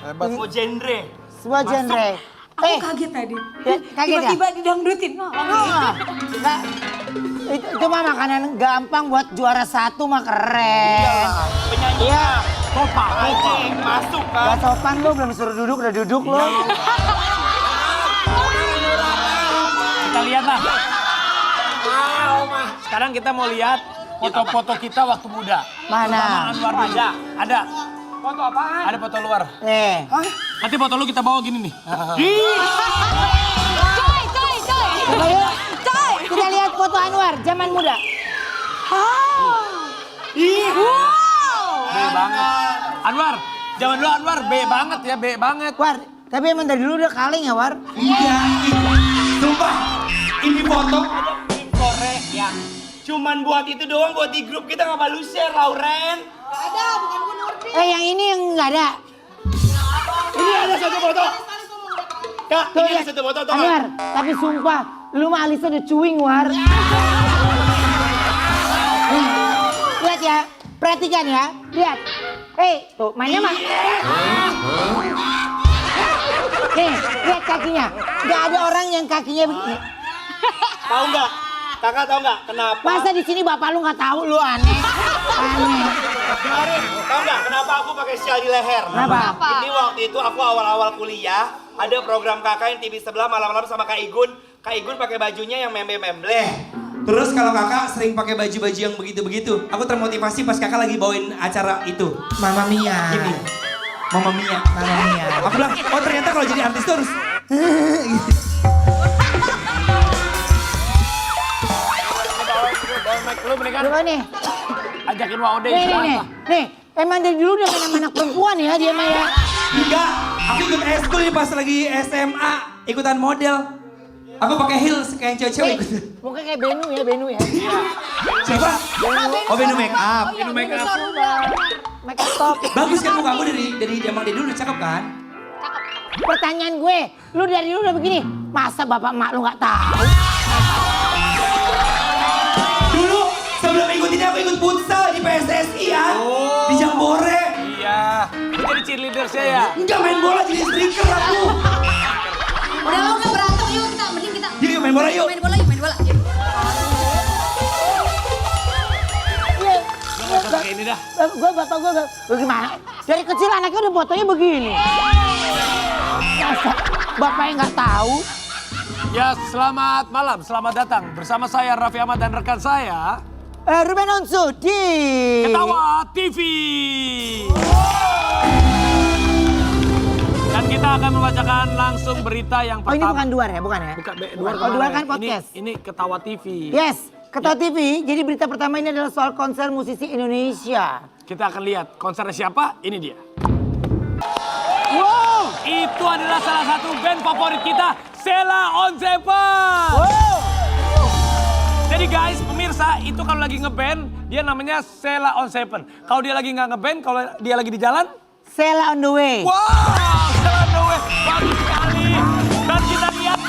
Hebat. Semua genre. Semua genre. Aku kaget tadi. Kaget ya? Tiba-tiba didangdutin. Nggak, itu mah makanan gampang buat juara 1 mah keren. Penyanyi. Iya. Kopak, kucing, masuk kan. Gak sopan lu, belum suruh duduk, udah duduk lu. Kita lihat lah. Sekarang kita mau lihat foto-foto kita waktu muda. Mana? Sama Anwar aja. Ada. Foto apaan? Ada foto luar. Nanti foto lu kita bawa gini nih. Coba yuk. Kita lihat foto Anwar, zaman muda. B banget. Anwar, zaman dulu Anwar B banget ya, B banget. War, tapi emang dari dulu udah kaleng ya, War? Iya. Sumpah, ini foto tim Korea ya. Cuman buat itu doang, buat di grup kita nggak balu share, Lauren. Yang ini yang nggak ada. Ini ada satu foto. Kak, Tuh, ini ada lihat. satu foto tuh. Anwar, tapi sumpah, lu mah alisnya udah cuing, War. Lihat ya, perhatikan ya, lihat. Tuh mainnya mah. Nih, lihat kakinya. Gak ada orang yang kakinya begini. Tahu nggak? Kakak tahu nggak kenapa? Masa di sini bapak lu nggak tahu, lu aneh. Aneh. Kemarin, tahu nggak kenapa aku pakai shawl di leher? Kenapa? Ini waktu itu aku awal-awal kuliah, ada program kakak yang TV sebelah malam-malam sama Kak Igun. Kak Igun pakai bajunya yang memble-memble. Terus kalau kakak sering pakai baju-baju yang begitu-begitu, aku termotivasi pas kakak lagi bawain acara itu. Mama Mia. Gini, Mama Mia. Mama Mia. Aku bilang, oh ternyata kalau jadi artis tuh harus Lu mendingan Coba nih. ajakin Waude Nih, nih, nih. istirahat. Nih, emang dari dulu udah main sama anak perempuan ya dia mah ya. enggak. Aku ikut eskul nih pas lagi SMA, ikutan model. Aku pakai heels kayak cewek-cewek. Mungkin kayak Benu ya. Siapa? Oh, Benu make up. Minum make up. Make up top. Bagus kan muka aku dari emang dari dulu cakep kan? Pertanyaan gue, lu dari dulu udah begini, masa bapak emak lu nggak tahu? Dulu sebelum ikut ini aku ikut futsal di PSSI ya. Di Jambore. Iya. Lu jadi cheerleadersnya ya? Enggak main bola jadi striker aku. Udah lo nggak berantem yuk kita, mending kita. Yuk main bola yuk. Main bola yuk, main bola. Yuk. Lu nggak usah pakai ini dah. Bapak gue gimana? Dari kecil anaknya udah fotonya begini. Masa bapaknya nggak tahu? Ya, selamat malam, selamat datang. Bersama saya Raffi Ahmad dan rekan saya Ruben Onsu di Ketawa TV. Dan kita akan membacakan langsung berita yang Oh ini pertama. bukan Duar ya, bukan ya? Bukan, Duar kemarin. kan podcast. Ini Ketawa TV. Yes, Ketawa TV. Jadi berita pertama ini adalah soal konser musisi Indonesia. Kita akan lihat konsernya siapa, ini dia. Wow! Itu adalah salah satu band favorit kita, Sheila on Seven. Wow! Jadi guys, pemirsa, itu kalau lagi ngeband, dia namanya Sheila on Seven. Kalau dia lagi nggak ngeband, kalau dia lagi di jalan, Sheila on the way. wow, Sheila on the way, bagus sekali. Dan kita lihat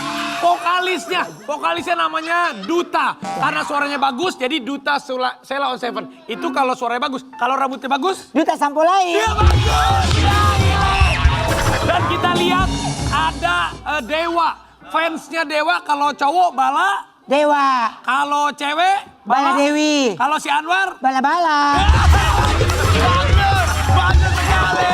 vokalisnya namanya Duta. Karena suaranya bagus, jadi Duta Sheila on Seven. Itu kalau suaranya bagus, kalau rambutnya bagus, Duta Sampolai. dia bagus. Ya, gila. Dan kita lihat ada Dewa, fansnya Dewa kalau cowok Bala. Dewa. Kalau cewek, Bala Dewi. Kalau si Anwar, Bala-bala. bagus sekali.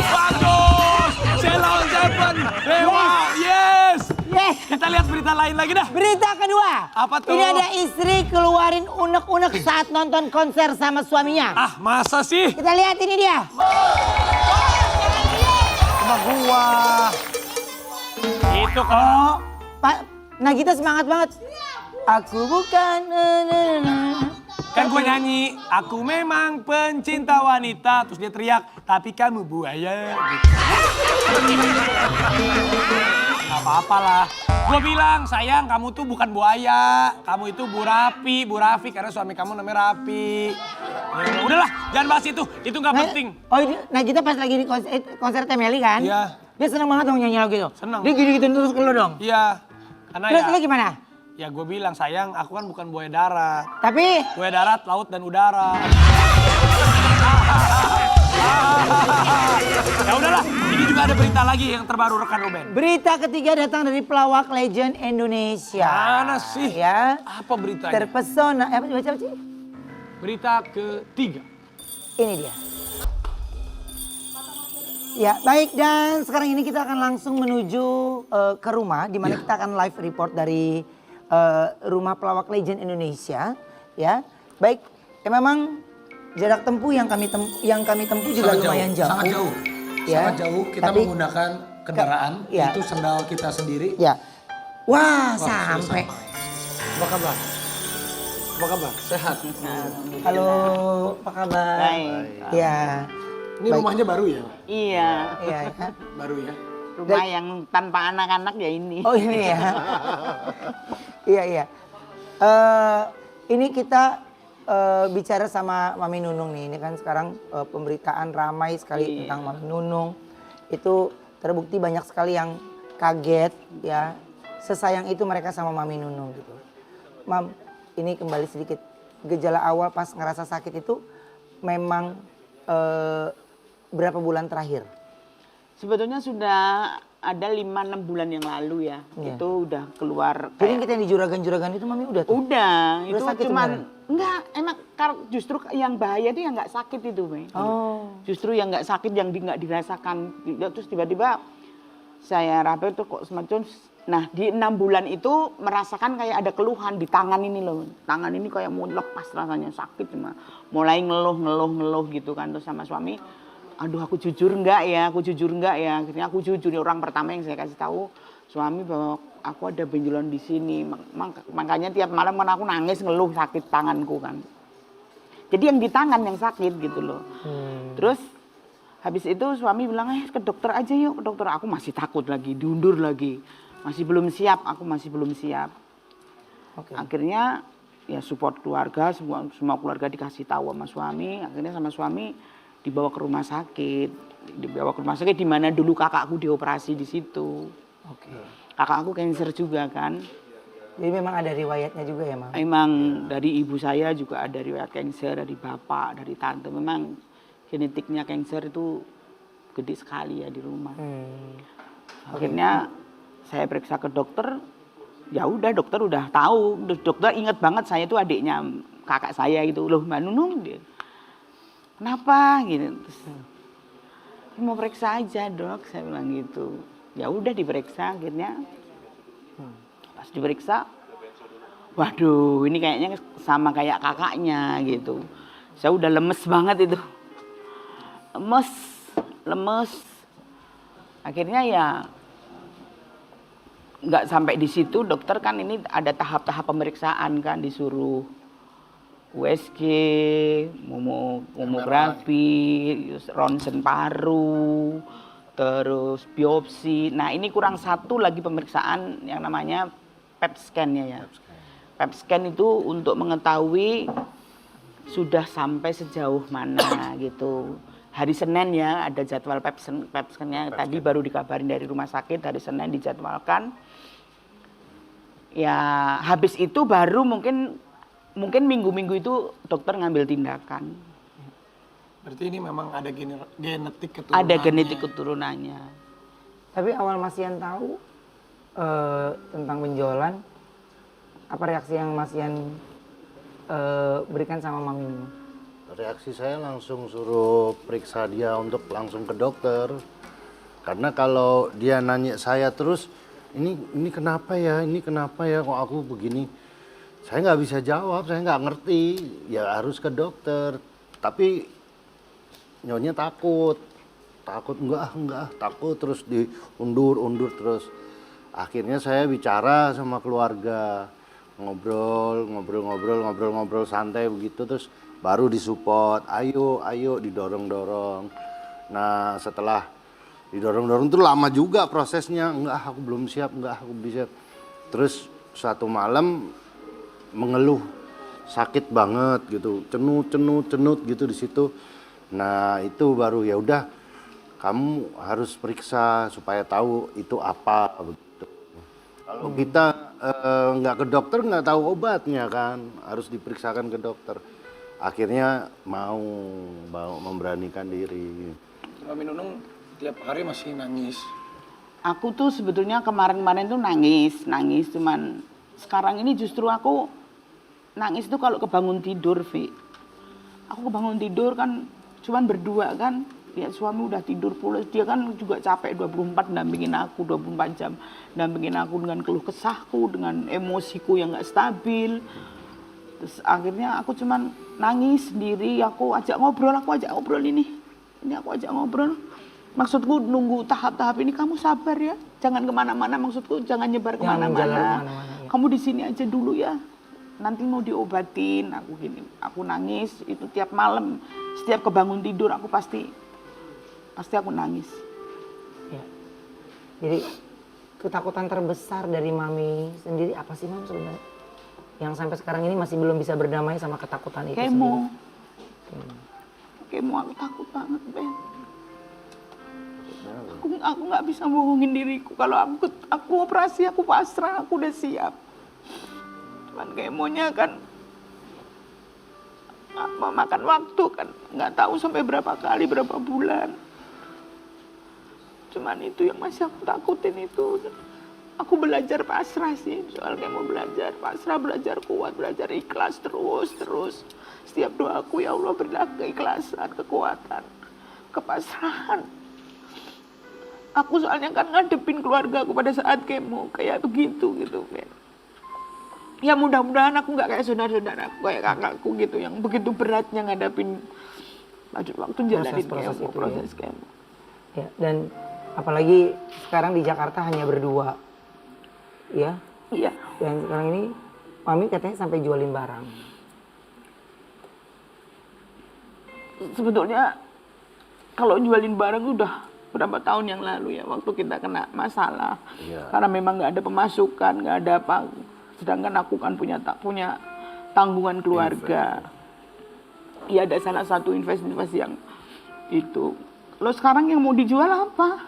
Bagus. Sheila on Seven. Dewa, yes. Yes. Kita lihat berita lain lagi dah. Berita kedua. Apa tuh? Ini ada istri keluarin unek-unek saat nonton konser sama suaminya. Ah, masa sih? Kita lihat ini dia. Sama gua. Itu kalau Pak Nagita semangat banget. Aku bukan. kan gue nyanyi, aku memang pencinta wanita, terus dia teriak, tapi kamu buaya. Gitu. Gak apa-apa lah. Gue bilang, sayang kamu tuh bukan buaya, kamu itu Bu Raffi, karena suami kamu namanya Raffi. Ya, udahlah, jangan bahas itu gak penting. Oh, Nagita pas lagi di konser Temeli kan? Iya. Dia seneng banget dong nyanyi lagu itu. Seneng. Dia gini-gituin terus ke lu dong. Iya, karena Terus ya, lu gimana? ya gue bilang, sayang aku kan bukan buaya darat. Tapi Buaya darat, laut, dan udara. Ya udahlah, ini juga ada berita lagi yang terbaru rekan Ruben. Berita ketiga datang dari pelawak legend Indonesia. Mana sih? Ya. Apa beritanya? Terpesona. Baca apa sih? Berita ketiga. Ini dia. Ya, baik, dan sekarang ini kita akan langsung menuju ke rumah di mana kita akan live report dari rumah pelawak legend Indonesia, ya. Baik, memang jarak tempuh yang kami tempuh juga lumayan jauh. Sangat jauh. Ya, Sangat jauh. Kita tapi- menggunakan kendaraan, Ya. itu sendal kita sendiri. Ya. Wah, Wah, sudah sampai. Apa kabar? Apa kabar? Sehat. Halo, apa kabar? Baik. Ya. Ini Baik. rumahnya baru ya? Iya, Iya, ya. Baru ya? rumah yang tanpa anak-anak ya ini. Oh, ini ya. Iya, iya. Ini kita bicara sama Mami Nunung nih. Ini kan sekarang pemberitaan ramai sekali tentang Mami Nunung. Itu terbukti banyak sekali yang kaget ya. Sesayang itu mereka sama Mami Nunung gitu. Mam, ini kembali sedikit. Gejala awal pas ngerasa sakit itu memang berapa bulan terakhir? Sebetulnya sudah ada 5-6 bulan yang lalu ya. Iya. Itu udah keluar Jadi kayak kita yang di juragan-juragan itu Mami udah tuh? udah, itu sakit cuman enggak, emang justru yang bahaya itu yang nggak sakit itu, Mei. Oh. Justru yang nggak sakit yang nggak dirasakan. Terus tiba-tiba saya rapi tuh kok semacam, nah di 6 bulan itu merasakan kayak ada keluhan di tangan ini loh. Tangan ini kayak mau lepas rasanya sakit cuma mulai ngeluh gitu kan. Terus sama suami, aduh aku jujur enggak ya. Akhirnya aku jujur, orang pertama yang saya kasih tahu suami bahwa aku ada benjolan di sini. Makanya tiap malam kan aku nangis ngeluh sakit tanganku kan. Jadi yang di tangan yang sakit gitu loh. Terus habis itu suami bilang, ke dokter aja yuk, ke dokter. Aku masih takut lagi, diundur lagi. Masih belum siap, aku masih belum siap. Oke. Akhirnya ya support keluarga, semua keluarga dikasih tahu sama suami. Akhirnya sama suami dibawa ke rumah sakit. Dibawa ke rumah sakit di mana dulu kakakku dioperasi di situ. Oke. Kakak aku cancer juga kan. Jadi memang ada riwayatnya juga ya, Mam? Memang dari ibu saya juga ada riwayat cancer, dari bapak, dari tante. Memang genetiknya cancer itu gede sekali ya di rumah. Akhirnya saya periksa ke dokter, ya udah dokter udah tahu. Dokter ingat banget saya itu adiknya kakak saya gitu. Loh Mbak Nunung, dia, kenapa gitu. Terus, mau periksa aja dok, saya bilang gitu. Ya udah diperiksa akhirnya. Pas diperiksa, waduh ini kayaknya sama kayak kakaknya gitu. Saya udah lemes banget itu. Lemes. Akhirnya ya nggak sampai di situ, dokter kan ini ada tahap-tahap pemeriksaan kan, disuruh USG, mamografi, ronsen paru, terus biopsi. Nah ini kurang satu lagi pemeriksaan yang namanya PET scan ya. PET scan itu untuk mengetahui sudah sampai sejauh mana gitu. Hari Senin ya ada jadwal PET scan-nya. Tadi baru dikabarin dari rumah sakit, hari Senin dijadwalkan. Ya habis itu baru mungkin minggu-minggu itu dokter ngambil tindakan. Berarti ini memang ada genetik keturunannya. Ada genetik keturunannya. Tapi awal Mas Ian tahu tentang benjolan, apa reaksi yang Mas Ian berikan sama Mami Nunung? Reaksi saya langsung suruh periksa dia untuk langsung ke dokter. Karena kalau dia nanya saya terus, ini kenapa ya kok aku begini. Saya nggak bisa jawab, saya nggak ngerti. Ya harus ke dokter. Tapi nyonya takut enggak, takut terus diundur terus. Akhirnya saya bicara sama keluarga, ngobrol santai begitu, terus baru disupport, ayo didorong. Nah setelah didorong tuh lama juga prosesnya, enggak aku belum siap. Terus suatu malam mengeluh sakit banget gitu, cenut gitu di situ. Nah itu baru ya udah kamu harus periksa supaya tahu itu apa begitu. Kalau kita nggak ke dokter nggak tahu obatnya kan, harus diperiksakan ke dokter. akhirnya mau memberanikan diri. Mami Nunung tiap hari masih nangis. Aku tuh sebetulnya kemarin-kemarin tuh nangis, cuman sekarang ini justru aku nangis tuh kalau kebangun tidur, Vi. Aku kebangun tidur kan cuman berdua kan, ya suami udah tidur pula, dia kan juga capek 24 dampingin aku 24 jam, dampingin aku dengan keluh kesahku, dengan emosiku yang nggak stabil. Terus akhirnya aku cuman nangis sendiri, aku ajak ngobrol ini aku ajak ngobrol. Maksudku nunggu tahap-tahap ini, kamu sabar ya, jangan kemana-mana, maksudku jangan nyebar kemana-mana. Ya. Kamu di sini aja dulu ya, nanti mau diobatin. Aku nangis itu tiap malam, setiap kebangun tidur aku pasti aku nangis. Ya. Jadi ketakutan terbesar dari Mami sendiri apa sih, Mam, sebenarnya? Yang sampai sekarang ini masih belum bisa berdamai sama ketakutan itu Kemo. sendiri. Kemo aku takut banget, Ben. Aku nggak bisa bohongin diriku. Kalau aku operasi, aku pasrah, aku udah siap. Cuman kemonya kan memakan waktu kan, nggak tahu sampai berapa kali, berapa bulan. Cuman itu yang masih aku takutin itu. Aku belajar pasrah sih, soal kemo belajar pasrah, belajar kuat, belajar ikhlas terus. Setiap doaku, ya Allah berilah keikhlasan, kekuatan, kepasrahan. Aku soalnya kan ngadepin keluarga aku pada saat kemo kayak begitu gitu kan. Ya mudah-mudahan aku nggak kayak saudara-saudara aku, kayak kakakku gitu yang begitu beratnya ngadapin waktu jalanin proses kemo. Ya, dan apalagi sekarang di Jakarta hanya berdua. Ya. Iya. Dan sekarang ini Mami katanya sampai jualin barang. Sebetulnya kalau jualin barang udah berapa tahun yang lalu ya, waktu kita kena masalah. Iya. Karena memang nggak ada pemasukan, nggak ada apa. Sedangkan aku kan punya tanggungan keluarga. Iya, ada salah satu investasi yang itu. Lo sekarang yang mau dijual apa?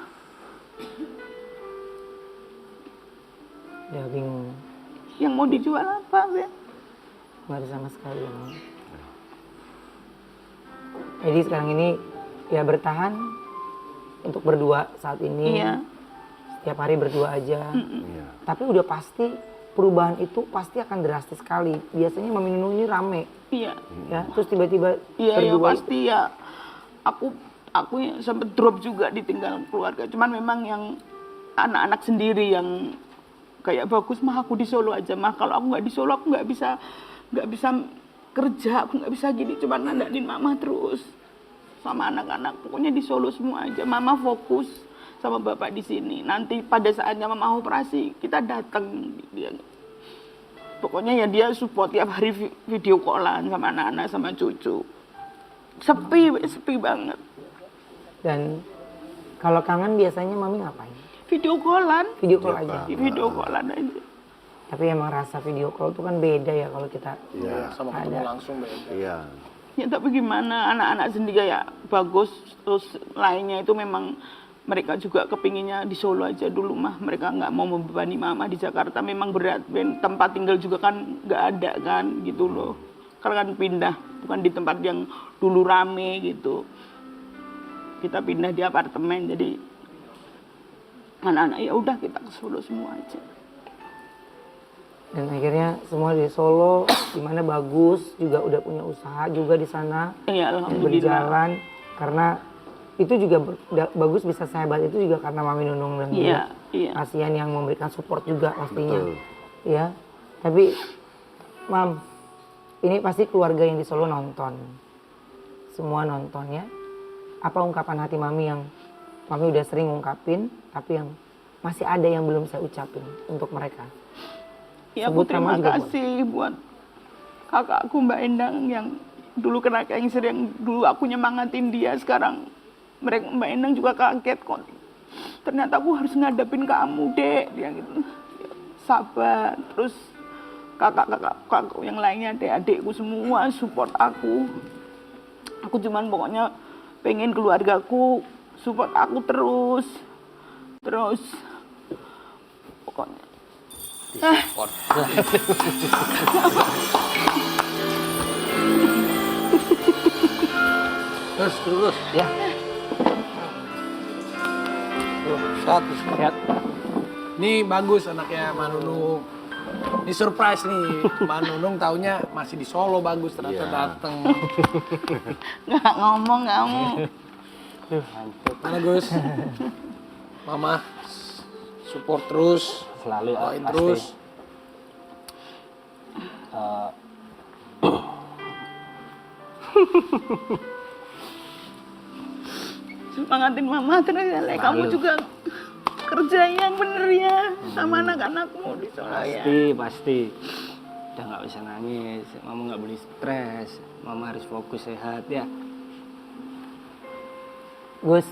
Ya bingung. Yang mau dijual apa, Ben? Nggak ada sama sekali ya, Mam. Jadi sekarang ini ya bertahan untuk berdua saat ini. Iya. Setiap hari berdua aja. Iya. Tapi udah pasti perubahan itu pasti akan drastis sekali. Biasanya Mami Nunung ini rame. Iya. Ya, terus tiba-tiba Iya, ya berdua pasti ya. Aku yang sempet drop juga ditinggal keluarga. Cuman memang yang anak-anak sendiri yang kayak bagus mah aku di Solo aja mah. Kalau aku nggak di Solo aku nggak bisa kerja, aku nggak bisa gini. Cuman nandalin mama terus sama anak-anak. Pokoknya di Solo semua aja. Mama fokus sama bapak di sini. Nanti pada saatnya mama operasi kita datang dia. Pokoknya ya dia support tiap hari video callan sama anak-anak sama cucu. Sepi banget. Dan kalau kangen biasanya Mami ngapain? Video callan. Video call aja. Video callan aja. Tapi emang rasa video call itu kan beda ya kalau kita Iya. Sama ketemu langsung beda. Iya. Ya tapi gimana, anak-anak sendiri ya bagus. Terus lainnya itu memang mereka juga kepinginnya di Solo aja dulu mah. Mereka nggak mau membebani mama di Jakarta. Memang berat, tempat tinggal juga kan nggak ada kan gitu loh. Karena kan pindah, bukan di tempat yang dulu rame gitu. Kita pindah di apartemen, jadi anak-anak ya udah kita ke Solo semua aja. dan akhirnya semua di Solo di mana bagus juga udah punya usaha juga di sana. Iya, yang alhamdulillah. berjalan karena itu juga bagus bisa sehebat itu juga karena Mami Nunung dan juga Asian yang memberikan support juga pastinya. Betul. Ya. Tapi Mam, ini pasti keluarga yang di Solo nonton. Semua nonton ya. Apa ungkapan hati Mami yang Mami udah sering ungkapin tapi yang masih ada yang belum saya ucapin untuk mereka? Ya, aku terima kasih buat kakakku Mbak Endang yang dulu kena cancer, yang dulu aku nyemangatin dia. Sekarang Mbak Endang juga kaget kok. Ternyata aku harus ngadepin kamu, Dek. Dia gitu. Sabar. Terus kakak yang lainnya, adik-adikku semua support aku. Aku cuman pokoknya pengen keluargaku support aku terus pokoknya. Terus. Ya. Tuh, sehat. Ini bagus anaknya Manunung. Ini surprise nih, Manunung taunya masih di Solo bagus ternyata dateng. Nggak ngomong kamu. Mana Gus? Mama support terus, Selalu doain pasti. terus. Semangatin mama terus ya, Le. Kamu juga kerja yang bener ya sama anak-anakmu di Solo ya. Pasti. Udah nggak bisa nangis, mama nggak boleh stres, mama harus fokus sehat ya. Gus,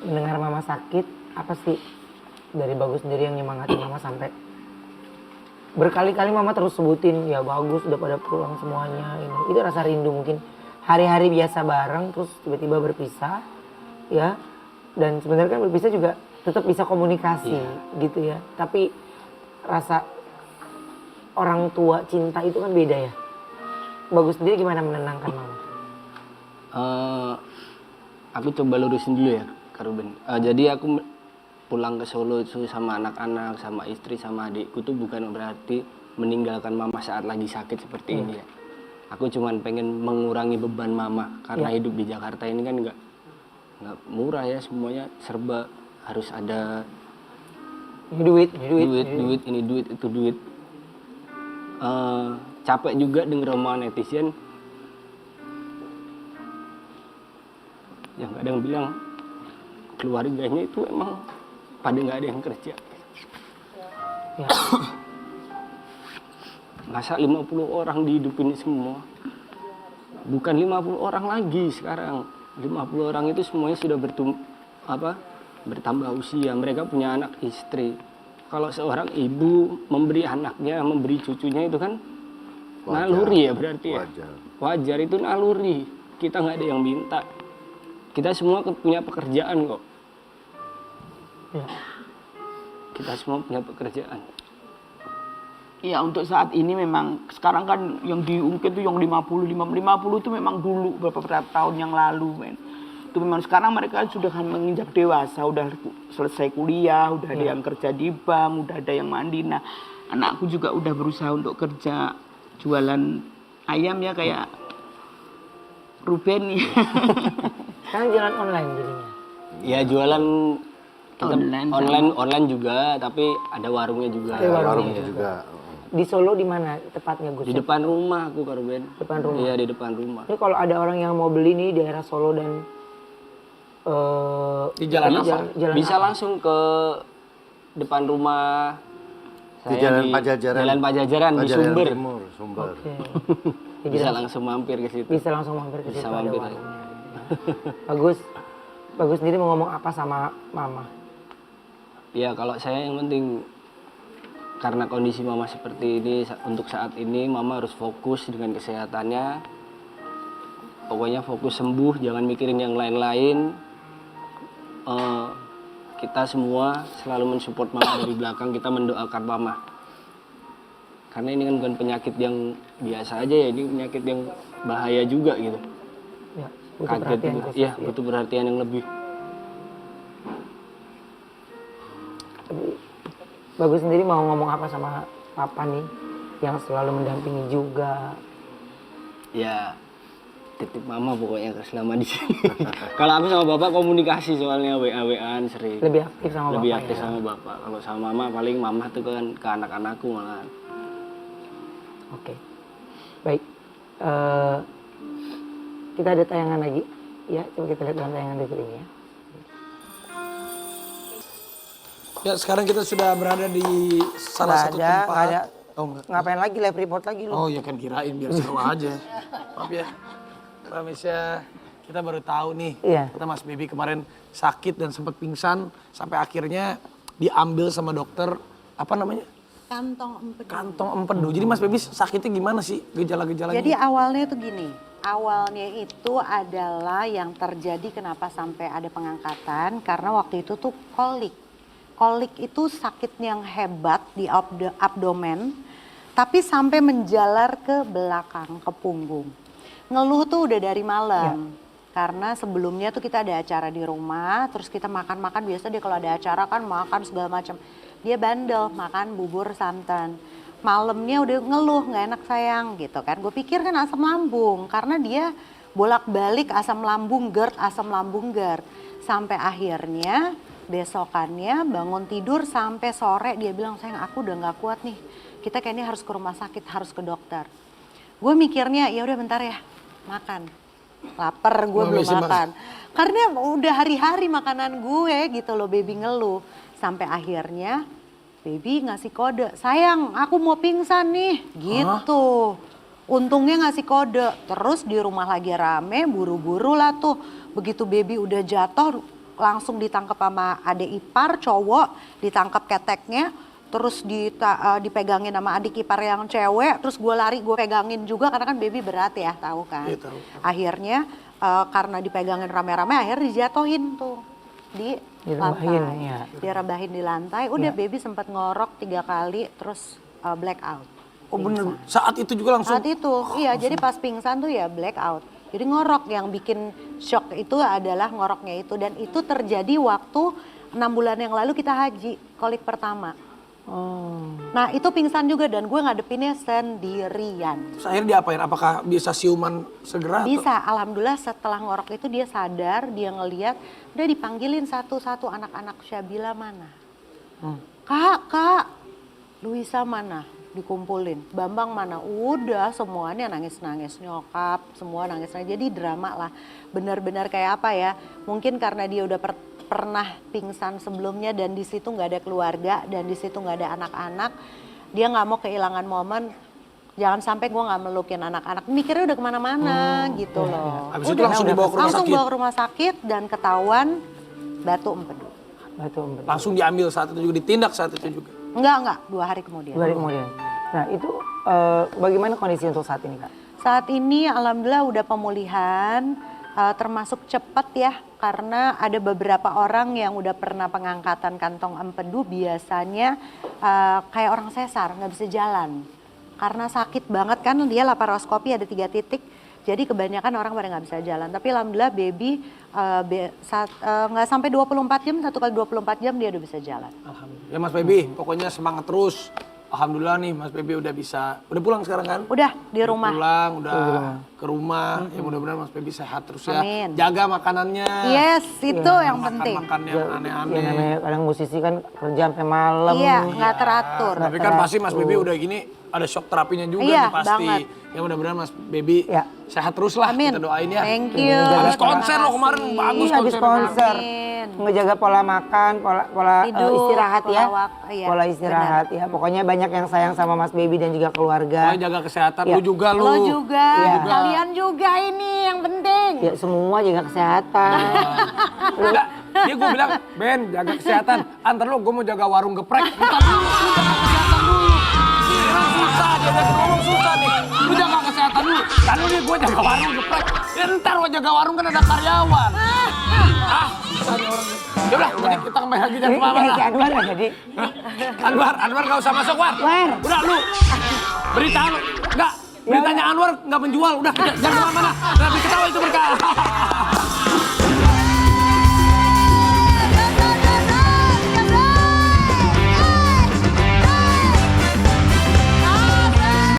mendengar mama sakit, apa sih dari Bagus sendiri yang nyemangatin mama sampai berkali-kali mama terus sebutin, ya Bagus udah pada pulang semuanya ini. Itu rasa rindu mungkin hari-hari biasa bareng terus tiba-tiba berpisah, ya. Dan sebenarnya kan berpisah juga tetap bisa komunikasi gitu ya. Tapi rasa orang tua cinta itu kan beda ya. Bagus sendiri gimana menenangkan mama? Aku coba lurusin dulu ya, Kak Ruben. Jadi aku pulang ke Solo itu sama anak-anak, sama istri, sama adikku tuh bukan berarti meninggalkan mama saat lagi sakit seperti ini ya. Aku cuman pengen mengurangi beban mama karena hidup di Jakarta ini kan nggak murah ya, semuanya serba harus ada Duit. ini duit itu duit. Capek juga denger omongan netizen yang kadang bilang keluarganya itu emang pada nggak ada yang kerja. Ya. Masa 50 orang dihidupin semua? Bukan 50 orang lagi sekarang. 50 orang itu semuanya sudah bertambah usia. Mereka punya anak istri. Kalau seorang ibu memberi anaknya, memberi cucunya itu kan Wajar. naluri ya berarti ya. Wajar. Itu naluri. Kita nggak ada yang minta. Kita semua punya pekerjaan kok. Ya. Kita semua punya pekerjaan. Iya, untuk saat ini memang sekarang kan yang diungkit tuh yang 50 itu memang dulu beberapa tahun yang lalu, men. Itu memang sekarang mereka sudah kan menginjak dewasa, udah selesai kuliah, udah ada yang kerja di bank, udah ada yang mandi. Nah, anakku juga udah berusaha untuk kerja jualan ayam ya kayak Ruben ya. Sekarang jalan online jadinya. Ya jualan kita Online online juga, tapi ada warungnya juga. Ada Warungnya juga. Di Solo di mana tepatnya Gus? Di depan rumah aku, Kak Ruben. Depan rumah. Iya, di depan rumah. Ini kalau ada orang yang mau beli nih daerah Solo dan Di jalan apa? jalan Bisa apa? langsung ke depan rumah. Di Saya Jalan Pajajaran. Jalan Pajajaran di Pajajaran Sumber. Timur, Sumber. Oke. Jadi Bisa langsung mampir ke situ. bisa langsung mampir ke situ Bisa ada mampir. warungnya. Bagus sendiri mau ngomong apa sama mama? Ya kalau saya yang penting karena kondisi mama seperti ini untuk saat ini mama harus fokus dengan kesehatannya. Pokoknya fokus sembuh, jangan mikirin yang lain-lain. Kita semua selalu mensupport mama dari belakang, kita mendoakan mama. Karena ini kan bukan penyakit yang biasa aja ya, ini penyakit yang bahaya juga gitu. Ya, butuh Kaget perhatian juga. khusus Ya, ya. butuh perhatian yang lebih. Tapi Bagus sendiri mau ngomong apa sama papa nih yang selalu mendampingi juga? Ya, titip mama pokoknya selama di sini. Kalau aku sama bapak komunikasi soalnya WA-WAan sering. Lebih aktif sama Lebih bapak aktif ya? sama bapak. Kalau sama mama paling mama tuh kan ke anak-anakku malah. Oke, baik. Kita ada tayangan lagi, ya. Coba kita lihat dalam tayangan berikut ini ya. Ya sekarang kita sudah berada di salah satu tempat. Nggak ada. Oh enggak. Ngapain lagi live report lagi lu? Oh ya kan kirain biar seru aja. Maaf ya. Mbak Misya, kita baru tahu nih. Iya. Kata Mas Baby kemarin sakit dan sempat pingsan sampai akhirnya diambil sama dokter apa namanya? Kantong empedu. Kantong empedu. Jadi Mas Baby sakitnya gimana sih gejala-gejalanya? Jadi awalnya tuh gini, awalnya itu adalah yang terjadi kenapa sampai ada pengangkatan karena waktu itu tuh kolik. Kolik itu sakit yang hebat di abdomen, tapi sampai menjalar ke belakang, ke punggung. Ngeluh tuh udah dari malam. Karena sebelumnya tuh kita ada acara di rumah, terus kita makan-makan, biasa dia kalau ada acara kan makan segala macam. Dia bandel, makan bubur santan. Malamnya udah ngeluh, nggak enak sayang gitu kan. Gue pikir kan asam lambung, karena dia bolak-balik asam lambung GERD, asam lambung GERD. Sampai akhirnya besokannya bangun tidur sampai sore dia bilang, sayang aku udah nggak kuat nih. Kita kayaknya harus ke rumah sakit, harus ke dokter. Gue mikirnya ya udah bentar ya, makan. Lapar gue belum makan. Karena udah hari-hari makanan gue gitu loh, baby ngeluh. Sampai akhirnya baby ngasih kode, sayang aku mau pingsan nih gitu. Untungnya ngasih kode, terus di rumah lagi rame, buru-buru lah tuh. Begitu baby udah jatuh langsung ditangkap sama adik ipar cowok, ditangkap keteknya. Terus dipegangin sama adik ipar yang cewek, terus gue lari, gue pegangin juga karena kan baby berat ya, tahu kan. Iya, tahu. Akhirnya karena dipegangin rame-rame, akhirnya dijatuhin tuh di Direbahin, lantai. ya. Direbahin di lantai, udah baby sempat ngorok 3 kali, terus black out. Oh bener, saat itu juga langsung? Saat itu, iya jadi pas pingsan tuh ya black out. Jadi ngorok, yang bikin shock itu adalah ngoroknya itu. Dan itu terjadi waktu 6 bulan yang lalu kita haji, kolik pertama. Nah itu pingsan juga dan gue ngadepinnya sendirian. Terus akhirnya diapain? Apakah bisa siuman segera? Bisa, alhamdulillah setelah ngorok itu dia sadar, dia ngeliat, udah dipanggilin satu-satu anak-anak Syabila mana. Kak, Luisa mana? Dikumpulin. Bambang mana? Udah semuanya nangis-nangis, nyokap, semua nangis-nangis. Jadi drama lah, benar-benar kayak apa ya, mungkin karena dia udah pernah pingsan sebelumnya dan di situ nggak ada keluarga dan di situ nggak ada anak-anak, dia nggak mau kehilangan momen. Jangan sampai gue nggak melukin anak-anak, mikirnya udah kemana-mana gitu loh. Habis itu langsung dibawa ke rumah langsung sakit? bawa ke rumah sakit dan ketahuan batu empedu. Langsung diambil saat itu juga, ditindak saat itu juga? Enggak, 2 hari kemudian. 2 hari kemudian. Nah itu bagaimana kondisi untuk saat ini Kak? Saat ini alhamdulillah udah pemulihan, termasuk cepat ya, karena ada beberapa orang yang udah pernah pengangkatan kantong empedu biasanya kayak orang sesar, nggak bisa jalan. Karena sakit banget kan, dia laparoskopi ada 3 titik, jadi kebanyakan orang pada nggak bisa jalan. Tapi alhamdulillah baby nggak sampai 24 jam, 1 kali 24 jam dia udah bisa jalan. Alhamdulillah. Ya Mas Baby, pokoknya semangat terus. Alhamdulillah nih Mas Baby udah pulang sekarang kan? Udah di rumah. Pulang, udah ke rumah. Ya mudah-mudahan Mas Baby sehat terus ya. Amin. Jaga makanannya. Yes, itu yang penting. Makan yang Ya aneh-aneh. namanya kadang musisi kan kerja sampai malam. Iya, nggak teratur. Tapi kan pasti Mas Baby udah gini, ada shock terapinya juga Iya, nih pasti. banget. Ya mudah-mudahan Mas Baby Ya. sehat terus lah. Amin. Kita doain ya. Thank you. Habis Terima konser lo kemarin, kasih. bagus Iya, habis konser. Amin. Ngejaga pola makan, pola Tidur, istirahat ya. iya, Pola istirahat ya. Pokoknya banyak yang sayang sama Mas Baby dan juga keluarga. Pokoknya jaga kesehatan, Ya. lu juga lu. Lo juga, Iya. kalian juga ini yang penting. Ya semua jaga kesehatan. Enggak, dia gue bilang, Ben jaga kesehatan. Antar lu, gue mau jaga warung geprek. Bentar dulu, lu jaga kesehatan dulu. Ini kan susah, diajak ngomong susah nih. Lu jaga kesehatan dulu. Tadi nih gue jaga warung geprek. Ya ntar lo jaga warung kan ada karyawan. Susah nih orang. Ya udah, jadi kita kembali lagi jangan Ini kemana-mana. si Anwar nggak jadi. Anwar gak usah masuk, War. War. Udah lu, berita lu. Enggak, beritanya Anwar gak menjual. Udah, jangan kemana-mana. Tapi ketawa itu berkah.